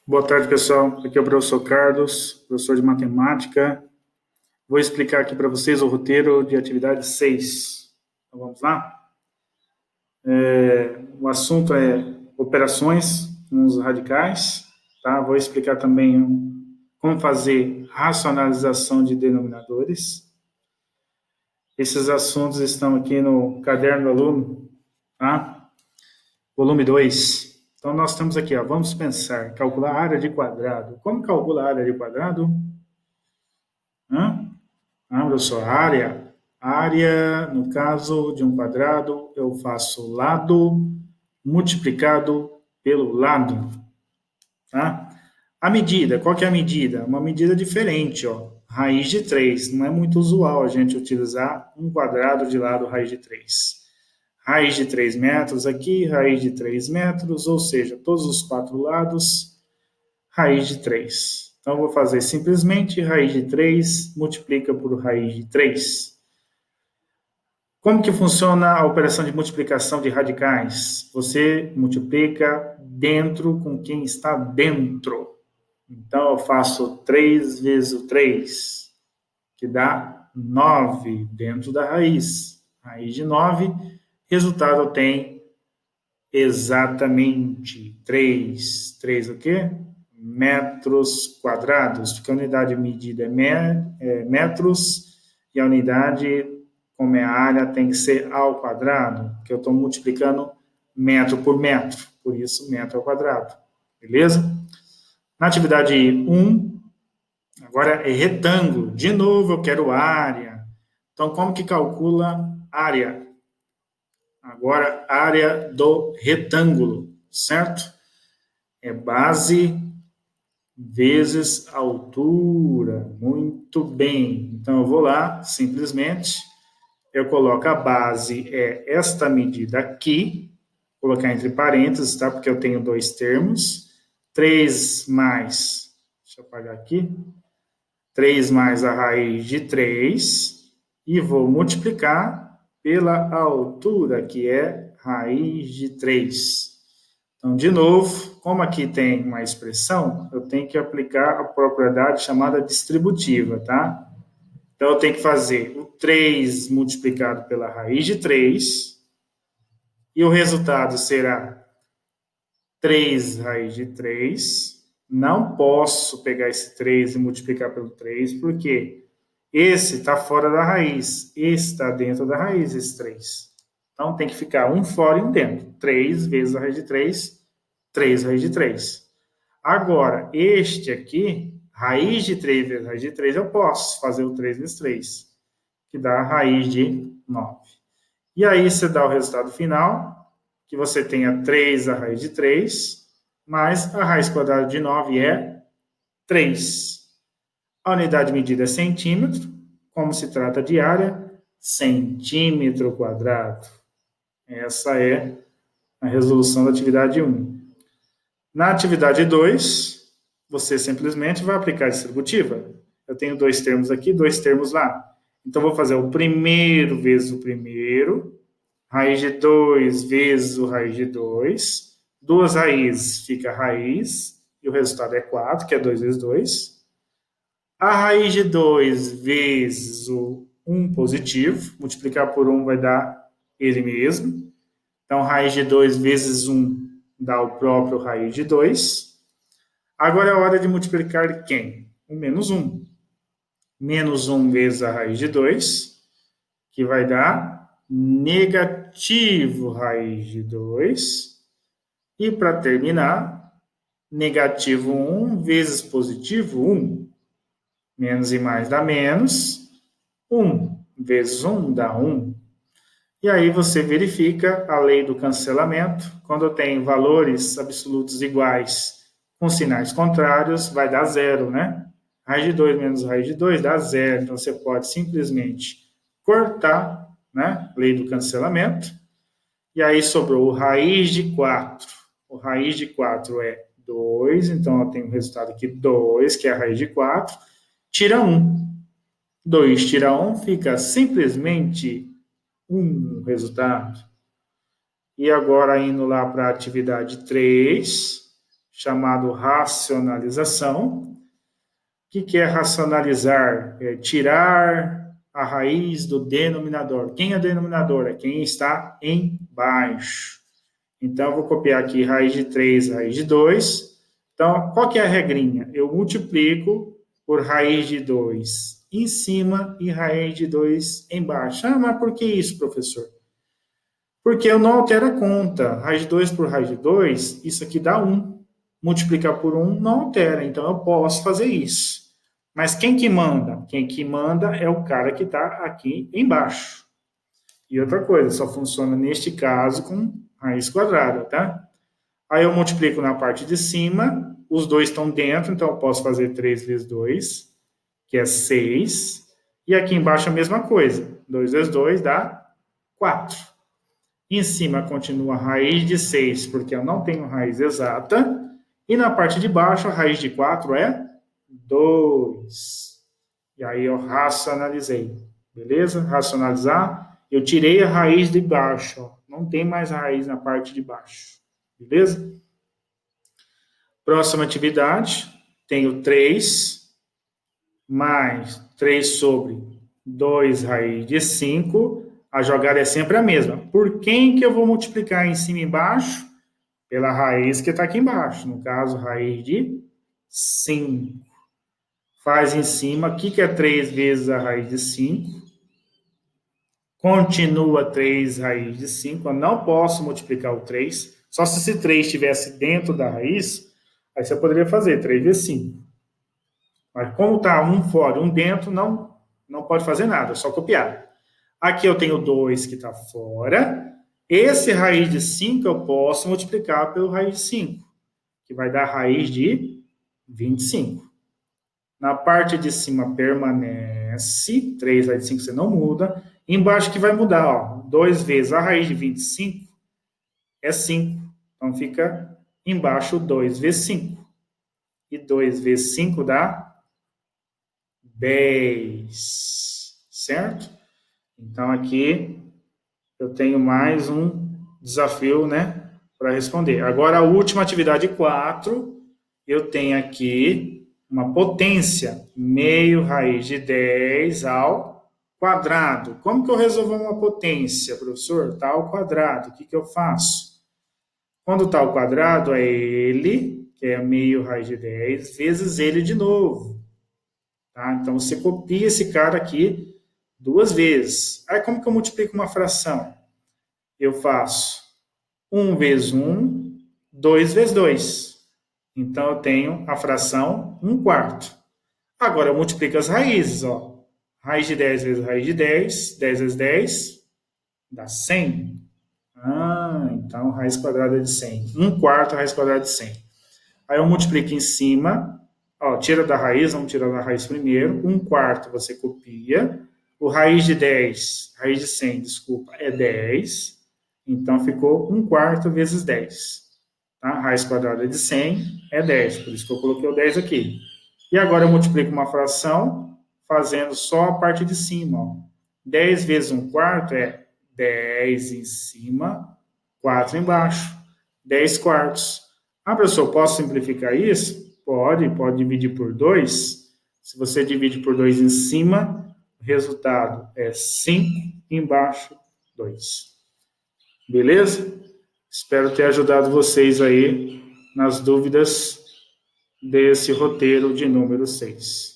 Boa tarde, pessoal. Aqui é o professor Carlos, professor de matemática. Vou explicar aqui para vocês o roteiro de atividade 6. Então, vamos lá? O assunto é operações com os radicais. Tá? Vou explicar também como fazer racionalização de denominadores. Esses assuntos estão aqui no caderno do aluno, tá? Volume 2. Então, nós temos aqui, vamos pensar, calcular a área de quadrado. Como calcula a área de quadrado? Olha só, área, no caso de um quadrado, eu faço lado multiplicado pelo lado, tá? A medida, qual que é a medida? Uma medida diferente, raiz de 3. Não é muito usual a gente utilizar um quadrado de lado raiz de 3. Raiz de 3 metros aqui, raiz de 3 metros, ou seja, todos os 4 lados, raiz de 3. Então, eu vou fazer simplesmente raiz de 3 multiplica por raiz de 3. Como que funciona a operação de multiplicação de radicais? Você multiplica dentro com quem está dentro. Então, eu faço 3 vezes o 3, que dá 9 dentro da raiz. Raiz de 9, resultado tem exatamente 3. 3 o quê? Metros quadrados, porque a unidade medida é metros e a unidade, como é a área, tem que ser ao quadrado, porque eu estou multiplicando metro por metro, por isso metro ao quadrado, beleza? Na atividade 1, agora é retângulo, de novo eu quero área, então como que calcula área? Agora, área do retângulo, certo? É base vezes altura. Muito bem. Então, eu vou lá, simplesmente, eu coloco a base, é esta medida aqui, vou colocar entre parênteses, tá? Porque eu tenho dois termos. 3 mais, deixa eu apagar aqui, 3 mais a raiz de 3, e vou multiplicar pela altura, que é raiz de 3. Então, de novo, como aqui tem uma expressão, eu tenho que aplicar a propriedade chamada distributiva, tá? Então, eu tenho que fazer o 3 multiplicado pela raiz de 3, e o resultado será 3 raiz de 3. Não posso pegar esse 3 e multiplicar pelo 3, porque esse está fora da raiz, esse está dentro da raiz, esse 3. Então, tem que ficar um fora e um dentro. 3 vezes a raiz de 3, 3 raiz de 3. Agora, este aqui, raiz de 3 vezes raiz de 3, eu posso fazer o 3 vezes 3, que dá a raiz de 9. E aí, você dá o resultado final, que você tenha 3 a raiz de 3, mais a raiz quadrada de 9 é 3. A unidade medida é centímetro, como se trata de área, centímetro quadrado. Essa é a resolução da atividade 1. Na atividade 2, você simplesmente vai aplicar a distributiva. Eu tenho dois termos aqui, dois termos lá. Então, vou fazer o primeiro vezes o primeiro, raiz de 2 vezes o raiz de 2. Duas raízes fica raiz, e o resultado é 4, que é 2 vezes 2. A raiz de 2 vezes o 1 positivo, multiplicar por 1 vai dar ele mesmo. Então, raiz de 2 vezes 1 dá o próprio raiz de 2. Agora é a hora de multiplicar quem? O menos 1. Menos 1 vezes a raiz de 2, que vai dar negativo raiz de 2. E, para terminar, negativo 1 vezes positivo 1. Menos e mais dá menos. 1 vezes 1 dá 1. E aí você verifica a lei do cancelamento. Quando tem valores absolutos iguais com sinais contrários, vai dar zero, né? Raiz de 2 menos raiz de 2 dá zero. Então, você pode simplesmente cortar, né? Lei do cancelamento. E aí sobrou o raiz de 4. O raiz de 4 é 2. Então, eu tenho o resultado aqui 2, que é a raiz de 4. Tira 1. 2 tira 1 fica simplesmente 1 resultado. E agora, indo lá para a atividade 3, chamado racionalização. O que é racionalizar? É tirar a raiz do denominador. Quem é denominador? É quem está embaixo. Então, eu vou copiar aqui raiz de 3, raiz de 2. Então, qual que é a regrinha? Eu multiplico por raiz de 2 em cima e raiz de 2 embaixo. Ah, mas por que isso, professor? Porque eu não altero a conta. Raiz de 2 por raiz de 2, isso aqui dá 1. Multiplicar por 1 não altera, então eu posso fazer isso. Mas quem que manda? Quem que manda é o cara que está aqui embaixo. E outra coisa, só funciona neste caso com raiz quadrada, tá? Aí eu multiplico na parte de cima, os dois estão dentro, então eu posso fazer 3 vezes 2, que é 6. E aqui embaixo a mesma coisa. 2 vezes 2 dá 4. Em cima continua a raiz de 6, porque eu não tenho raiz exata. E na parte de baixo, a raiz de 4 é 2. E aí eu racionalizei. Beleza? Racionalizar. Eu tirei a raiz de baixo. Ó. Não tem mais raiz na parte de baixo. Beleza? Próxima atividade. Tenho 3 mais 3 sobre 2 raiz de 5. A jogada é sempre a mesma. Por quem que eu vou multiplicar em cima e embaixo? Pela raiz que está aqui embaixo. No caso, raiz de 5. Faz em cima. O que é 3 vezes a raiz de 5? Continua 3 raiz de 5. Eu não posso multiplicar o 3. Só se esse 3 estivesse dentro da raiz, aí você poderia fazer 3 vezes 5. Mas como está um fora e um dentro, não pode fazer nada, é só copiar. Aqui eu tenho 2 que está fora. Esse raiz de 5 eu posso multiplicar pelo raiz de 5, que vai dar raiz de 25. Na parte de cima permanece, 3 raiz de 5 você não muda. Embaixo que vai mudar, ó, 2 vezes a raiz de 25 é 5. Então fica embaixo 2 vezes 5. E 2 vezes 5 dá 10. Certo? Então aqui eu tenho mais um desafio, né, para responder. Agora a última atividade 4, eu tenho aqui uma potência, meio raiz de 10 ao quadrado. Como que eu resolvo uma potência, professor? Está ao quadrado. O que eu faço? Quando está ao quadrado, é ele, que é meio raiz de 10, vezes ele de novo. Tá? Então, você copia esse cara aqui 2 vezes. Aí, como que eu multiplico uma fração? Eu faço 1 vezes 1, 2 vezes 2. Então, eu tenho a fração 1/4. Agora, eu multiplico as raízes. Ó. Raiz de 10 vezes raiz de 10, 10 vezes 10, dá 100. Então, raiz quadrada de 100. 1/4 raiz quadrada de 100. Aí, eu multiplico em cima. Ó, tira da raiz, vamos tirar da raiz primeiro. 1/4 você copia. O raiz de 10, raiz de 100, desculpa, é 10. Então, ficou 1/4 vezes 10. Tá? Raiz quadrada de 100 é 10, por isso que eu coloquei o 10 aqui. E agora eu multiplico uma fração fazendo só a parte de cima. Ó. 10 vezes 1/4 é 10 em cima, 4 embaixo. 10 quartos. Ah, professor, posso simplificar isso? Pode dividir por 2. Se você divide por 2 em cima, o resultado é 5, embaixo 2. Beleza? Espero ter ajudado vocês aí nas dúvidas desse roteiro de número 6.